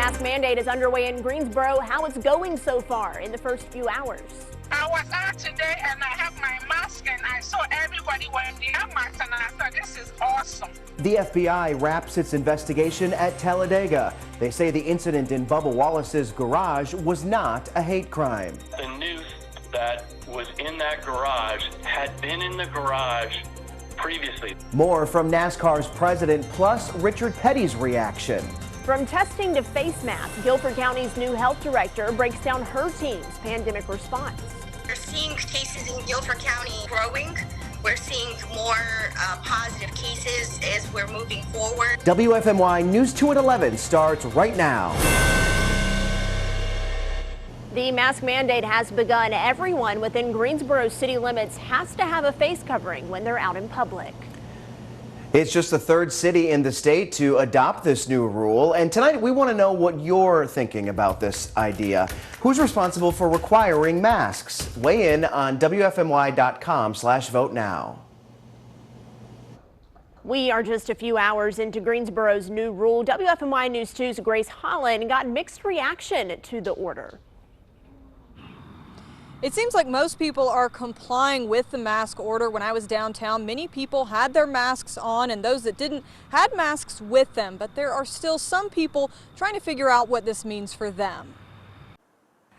mask mandate is underway in Greensboro. How it's going so far in the first few hours. I was out today and I have my mask and I saw everybody wearing their masks and I thought this is awesome. The FBI wraps its investigation at Talladega. They say the incident in Bubba Wallace's garage was not a hate crime. The noose that was in that garage had been in the garage previously. More from NASCAR's president, plus Richard Petty's reaction. From testing to face masks, Guilford County's new health director breaks down her team's pandemic response. We're seeing cases in Guilford County growing. We're seeing more positive cases as we're moving forward. WFMY News 2 at 11 starts right now. The mask mandate has begun. Everyone within Greensboro city limits has to have a face covering when they're out in public. It's just the third city in the state to adopt this new rule. And tonight we want to know what you're thinking about this idea. Who's responsible for requiring masks? Weigh in on WFMY.com/vote now. We are just a few hours into Greensboro's new rule. WFMY News 2's Grace Holland got mixed reaction to the order. It seems like most people are complying with the mask order. When I was downtown, many people had their masks on, and those that didn't had masks with them. But there are still some people trying to figure out what this means for them.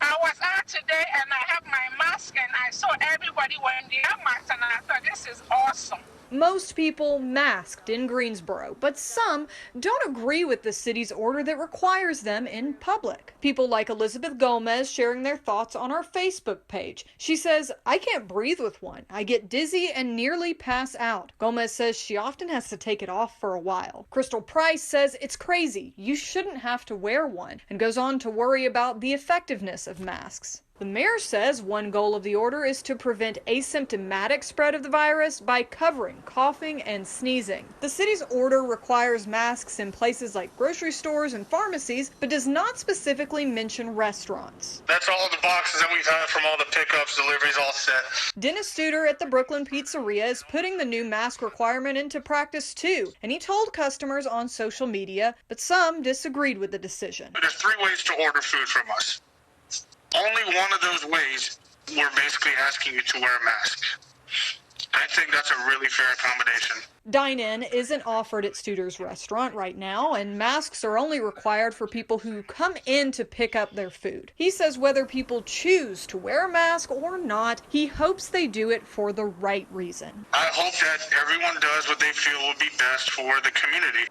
I was out today and I have my mask and I saw everybody wearing their masks and I thought this is awesome. Most people masked in Greensboro, but some don't agree with the city's order that requires them in public. People like Elizabeth Gomez sharing their thoughts on our Facebook page. She says, "I can't breathe with one. I get dizzy and nearly pass out." Gomez says she often has to take it off for a while. Crystal Price says it's crazy. You shouldn't have to wear one, and goes on to worry about the effectiveness of masks. The mayor says one goal of the order is to prevent asymptomatic spread of the virus by covering coughing and sneezing. The city's order requires masks in places like grocery stores and pharmacies, but does not specifically mention restaurants. That's all the boxes that we've had from all the pickups, deliveries all set. Dennis Studer at the Brooklyn Pizzeria is putting the new mask requirement into practice too, and he told customers on social media, but some disagreed with the decision. There's 3 ways to order food from us. Only one of those ways, we're basically asking you to wear a mask. I think that's a really fair accommodation. Dine-in isn't offered at Studer's restaurant right now, and masks are only required for people who come in to pick up their food. He says whether people choose to wear a mask or not, he hopes they do it for the right reason. I hope that everyone does what they feel will be best for the community.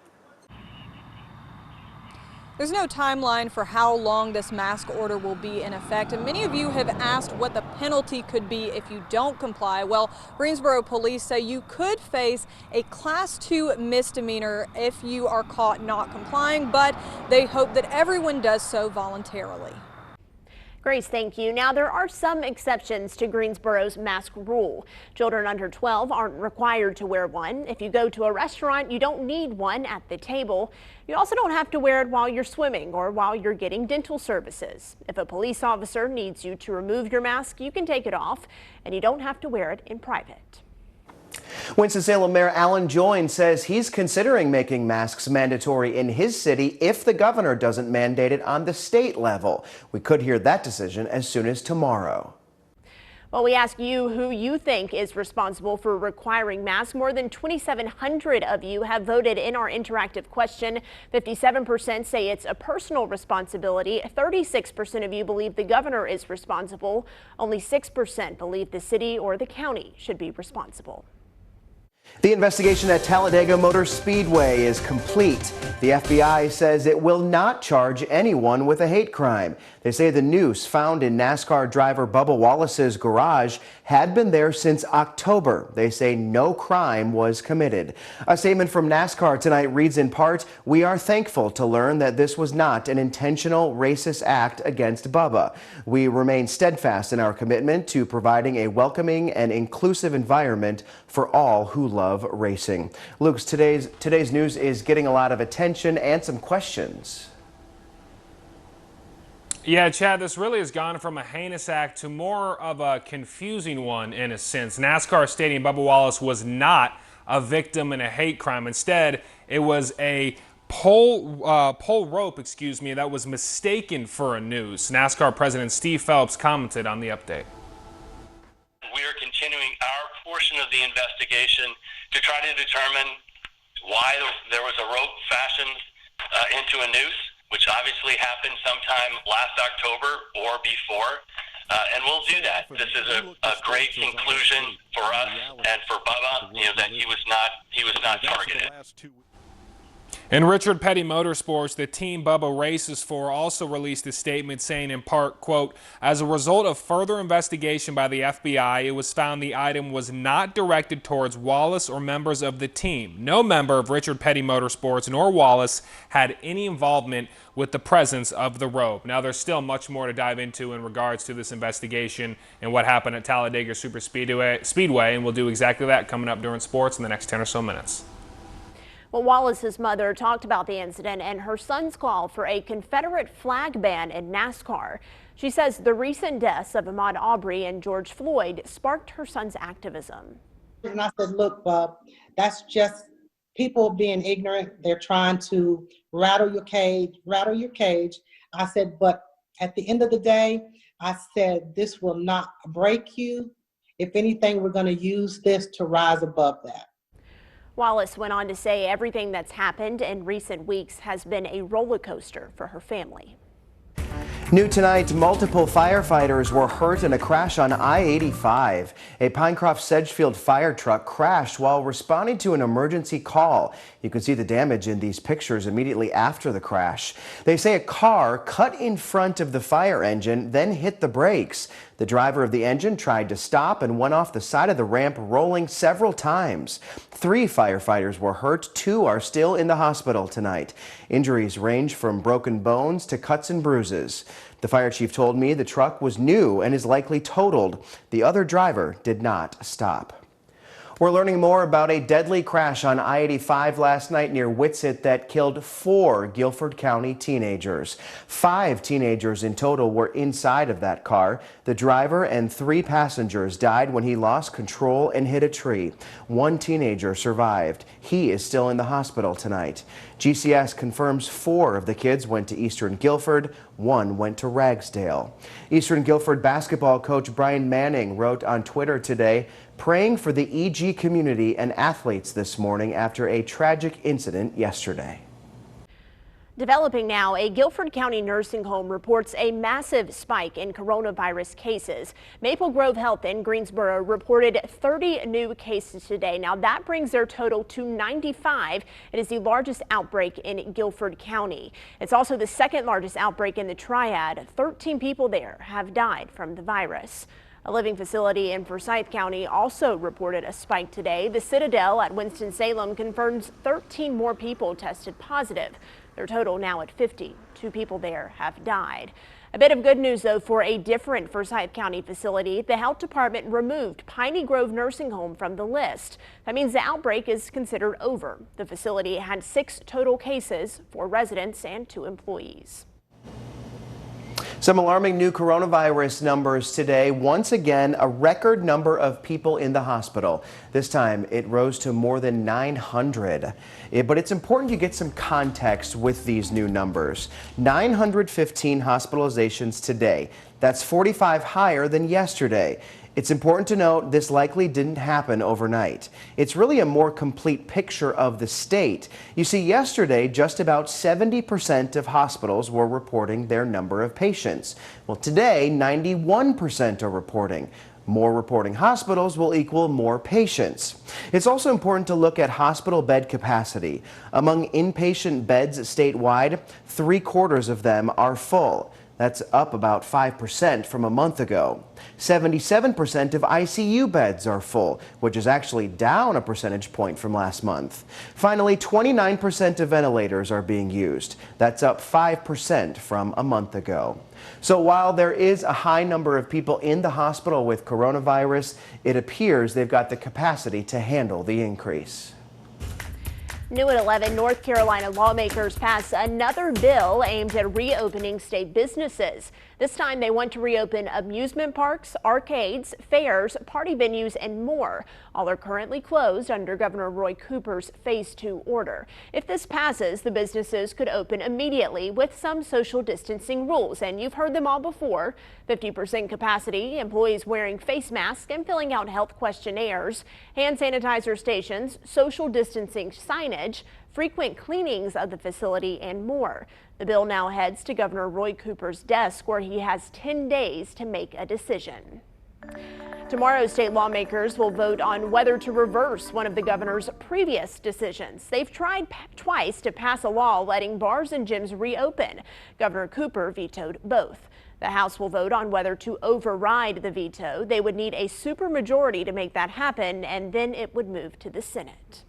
There's no timeline for how long this mask order will be in effect, and many of you have asked what the penalty could be if you don't comply. Well, Greensboro police say you could face a Class 2 misdemeanor if you are caught not complying, but they hope that everyone does so voluntarily. Grace, thank you. Now, there are some exceptions to Greensboro's mask rule. Children under 12 aren't required to wear one. If you go to a restaurant, you don't need one at the table. You also don't have to wear it while you're swimming or while you're getting dental services. If a police officer needs you to remove your mask, you can take it off, and you don't have to wear it in private. Winston-Salem Mayor Alan Joyne says he's considering making masks mandatory in his city if the governor doesn't mandate it on the state level. We could hear that decision as soon as tomorrow. Well, we ask you who you think is responsible for requiring masks. More than 2,700 of you have voted in our interactive question. 57% say it's a personal responsibility. 36% of you believe the governor is responsible. Only 6% believe the city or the county should be responsible. The investigation at Talladega Motor Speedway is complete. The FBI says it will not charge anyone with a hate crime. They say the noose found in NASCAR driver Bubba Wallace's garage had been there since October. They say no crime was committed. A statement from NASCAR tonight reads in part, "We are thankful to learn that this was not an intentional racist act against Bubba. We remain steadfast in our commitment to providing a welcoming and inclusive environment for all who love racing." Luke, today's news is getting a lot of attention and some questions. Yeah, Chad, this really has gone from a heinous act to more of a confusing one in a sense. NASCAR stating Bubba Wallace was not a victim in a hate crime. Instead, it was a pole rope, that was mistaken for a noose. NASCAR President Steve Phelps commented on the update. We are continuing our portion of the investigation to try to determine why there was a rope fashioned into a noose, which obviously happened sometime last October or before. And we'll do that. This is a great conclusion for us and for Bubba, that he was not targeted. In Richard Petty Motorsports, the team Bubba races for also released a statement saying in part, quote, as a result of further investigation by the FBI, it was found the item was not directed towards Wallace or members of the team. No member of Richard Petty Motorsports nor Wallace had any involvement with the presence of the rope. Now, there's still much more to dive into in regards to this investigation and what happened at Talladega Speedway, and we'll do exactly that coming up during sports in the next 10 or so minutes. Well, Wallace's mother talked about the incident and her son's call for a Confederate flag ban in NASCAR. She says the recent deaths of Ahmaud Arbery and George Floyd sparked her son's activism. And I said, look, Bub, that's just people being ignorant. They're trying to rattle your cage. I said, but at the end of the day, I said, this will not break you. If anything, we're going to use this to rise above that. Wallace went on to say everything that's happened in recent weeks has been a roller coaster for her family. New tonight, multiple firefighters were hurt in a crash on I-85. A Pinecroft Sedgefield fire truck crashed while responding to an emergency call. You can see the damage in these pictures immediately after the crash. They say a car cut in front of the fire engine, then hit the brakes. The driver of the engine tried to stop and went off the side of the ramp, rolling several times. 3 firefighters were hurt. 2 are still in the hospital tonight. Injuries range from broken bones to cuts and bruises. The fire chief told me the truck was new and is likely totaled. The other driver did not stop. We're learning more about a deadly crash on I-85 last night near Witsit that killed 4 Guilford County teenagers. 5 teenagers in total were inside of that car. The driver and 3 passengers died when he lost control and hit a tree. 1 teenager survived. He is still in the hospital tonight. GCS confirms 4 of the kids went to Eastern Guilford. 1 went to Ragsdale. Eastern Guilford basketball coach Brian Manning wrote on Twitter today, praying for the EG community and athletes this morning after a tragic incident yesterday. Developing now, a Guilford County nursing home reports a massive spike in coronavirus cases. Maple Grove Health in Greensboro reported 30 new cases today. Now that brings their total to 95. It is the largest outbreak in Guilford County. It's also the second largest outbreak in the Triad. 13 people there have died from the virus. A living facility in Forsyth County also reported a spike today. The Citadel at Winston-Salem confirms 13 more people tested positive. Their total now at 50. 2 people there have died. A bit of good news, though, for a different Forsyth County facility. The health department removed Piney Grove Nursing Home from the list. That means the outbreak is considered over. The facility had 6 total cases, 4 residents and 2 employees. Some alarming new coronavirus numbers today. Once again, a record number of people in the hospital. This time it rose to more than 900. But it's important you get some context with these new numbers. 915 hospitalizations today. That's 45 higher than yesterday. It's important to note this likely didn't happen overnight. It's really a more complete picture of the state. You see, yesterday, just about 70% of hospitals were reporting their number of patients. Well, today, 91% are reporting. More reporting hospitals will equal more patients. It's also important to look at hospital bed capacity. Among inpatient beds statewide, 3/4 of them are full. That's up about 5% from a month ago. 77% of ICU beds are full, which is actually down a percentage point from last month. Finally, 29% of ventilators are being used. That's up 5% from a month ago. So while there is a high number of people in the hospital with coronavirus, it appears they've got the capacity to handle the increase. New at 11, North Carolina lawmakers passed another bill aimed at reopening state businesses. This time they want to reopen amusement parks, arcades, fairs, party venues, and more. All are currently closed under Governor Roy Cooper's Phase 2 order. If this passes, the businesses could open immediately with some social distancing rules, and you've heard them all before. 50% capacity, employees wearing face masks and filling out health questionnaires, hand sanitizer stations, social distancing signage, frequent cleanings of the facility, and more. The bill now heads to Governor Roy Cooper's desk, where he has 10 days to make a decision. Tomorrow, state lawmakers will vote on whether to reverse one of the governor's previous decisions. They've tried twice to pass a law letting bars and gyms reopen. Governor Cooper vetoed both. The House will vote on whether to override the veto. They would need a supermajority to make that happen, and then it would move to the Senate.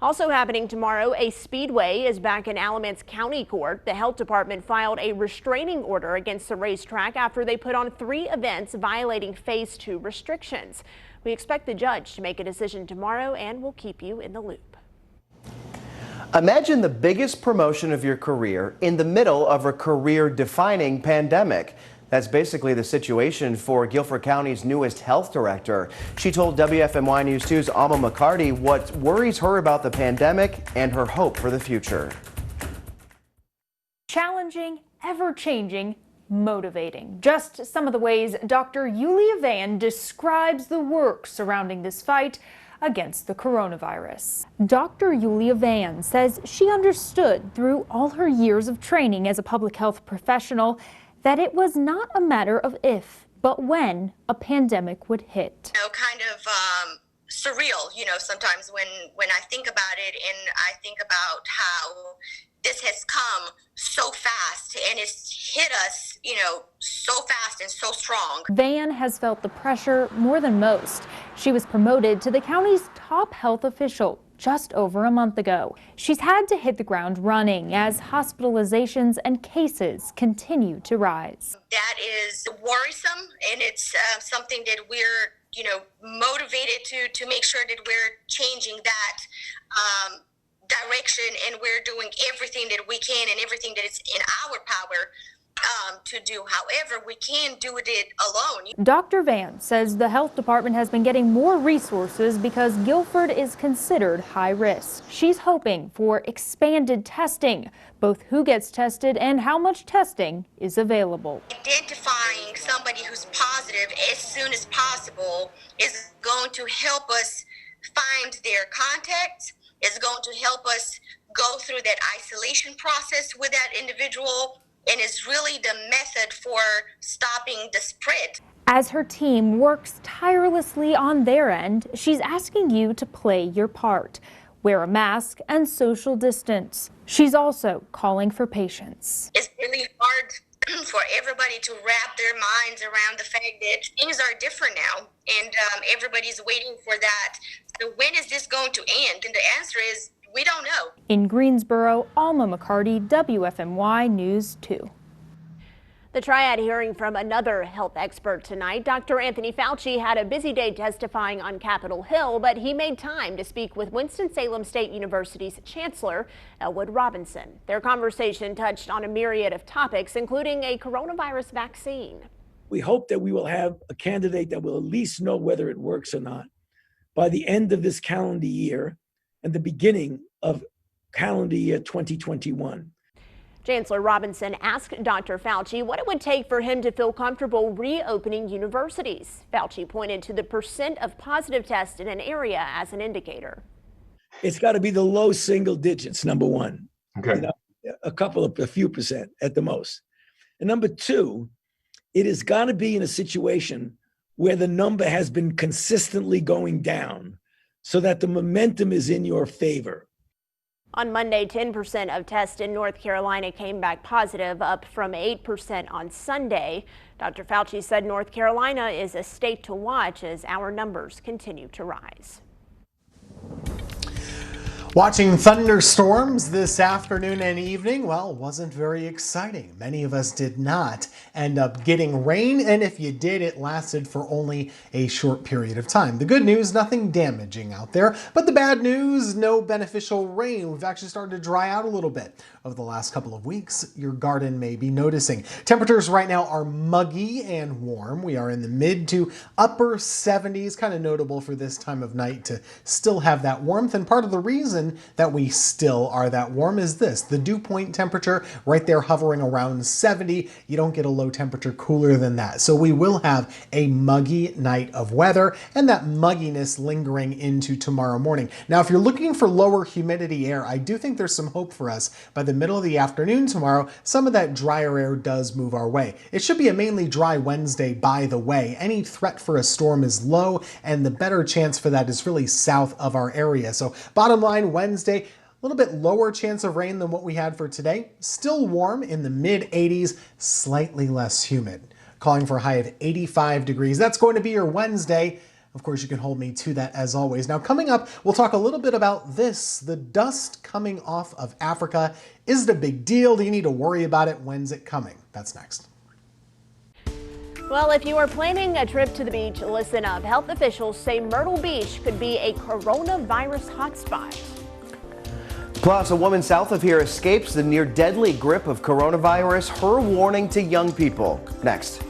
Also happening tomorrow, a speedway is back in Alamance County Court. The health department filed a restraining order against the racetrack after they put on 3 events violating Phase 2 restrictions. We expect the judge to make a decision tomorrow, and we'll keep you in the loop. Imagine the biggest promotion of your career in the middle of a career-defining pandemic. That's basically the situation for Guilford County's newest health director. She told WFMY News 2's Alma McCarty what worries her about the pandemic and her hope for the future. Challenging, ever-changing, motivating. Just some of the ways Dr. Yulia Van describes the work surrounding this fight against the coronavirus. Dr. Yulia Van says she understood through all her years of training as a public health professional that it was not a matter of if, but when a pandemic would hit. Kind of surreal, sometimes when I think about it, and I think about how this has come so fast and it's hit us, so fast and so strong. Van has felt the pressure more than most. She was promoted to the county's top health official just over a month ago. She's had to hit the ground running as hospitalizations and cases continue to rise. That is worrisome, and it's something that we're, motivated to make sure that we're changing that direction, and we're doing everything that we can and everything that is in our power to do. However, we can't do it alone. Dr. Van says the health department has been getting more resources because Guilford is considered high risk. She's hoping for expanded testing, both who gets tested and how much testing is available. Identifying somebody who's positive as soon as possible is going to help us find their contacts, is going to help us go through that isolation process with that individual, and is really the method for stopping the spread. As her team works tirelessly on their end, she's asking you to play your part. Wear a mask and social distance. She's also calling for patience. It's really hard for everybody to wrap their minds around the fact that things are different now, and everybody's waiting for that. So when is this going to end? And the answer is, we don't know. In Greensboro, Alma McCarty, WFMY News 2. The triad hearing from another health expert tonight. Dr. Anthony Fauci had a busy day testifying on Capitol Hill, but he made time to speak with Winston-Salem State University's Chancellor, Elwood Robinson. Their conversation touched on a myriad of topics, including a coronavirus vaccine. We hope that we will have a candidate that will at least know whether it works or not by the end of this calendar year and the beginning of calendar year 2021. Chancellor Robinson asked Dr. Fauci what it would take for him to feel comfortable reopening universities. Fauci pointed to the % of positive tests in an area as an indicator. It's got to be the low single digits, number one. Okay. A few percent at the most. And number two, it has got to be in a situation where the number has been consistently going down, so that the momentum is in your favor. On Monday, 10% of tests in North Carolina came back positive, up from 8% on Sunday. Dr. Fauci said North Carolina is a state to watch as our numbers continue to rise. Watching thunderstorms this afternoon and evening, well, wasn't very exciting. Many of us did not end up getting rain, and if you did, it lasted for only a short period of time. The good news, nothing damaging out there, but the bad news, no beneficial rain. We've actually started to dry out a little bit over the last couple of weeks. Your garden may be noticing. Temperatures right now are muggy and warm. We are in the mid to upper 70s, kind of notable for this time of night to still have that warmth, and part of the reason that we still are that warm is this, the dew point temperature right there hovering around 70. You don't get a low temperature cooler than that. So we will have a muggy night of weather and that mugginess lingering into tomorrow morning. Now, if you're looking for lower humidity air, I do think there's some hope for us. By the middle of the afternoon tomorrow, some of that drier air does move our way. It should be a mainly dry Wednesday, by the way. Any threat for a storm is low, and the better chance for that is really south of our area. So bottom line, Wednesday, a little bit lower chance of rain than what we had for today. Still warm in the mid 80s, slightly less humid. Calling for a high of 85 degrees. That's going to be your Wednesday. Of course, you can hold me to that as always. Now, coming up, we'll talk a little bit about this, the dust coming off of Africa. Is it a big deal? Do you need to worry about it? When's it coming? That's next. Well, if you are planning a trip to the beach, listen up. Health officials say Myrtle Beach could be a coronavirus hotspot. Plus, a woman south of here escapes the near deadly grip of coronavirus. Her warning to young people. Next.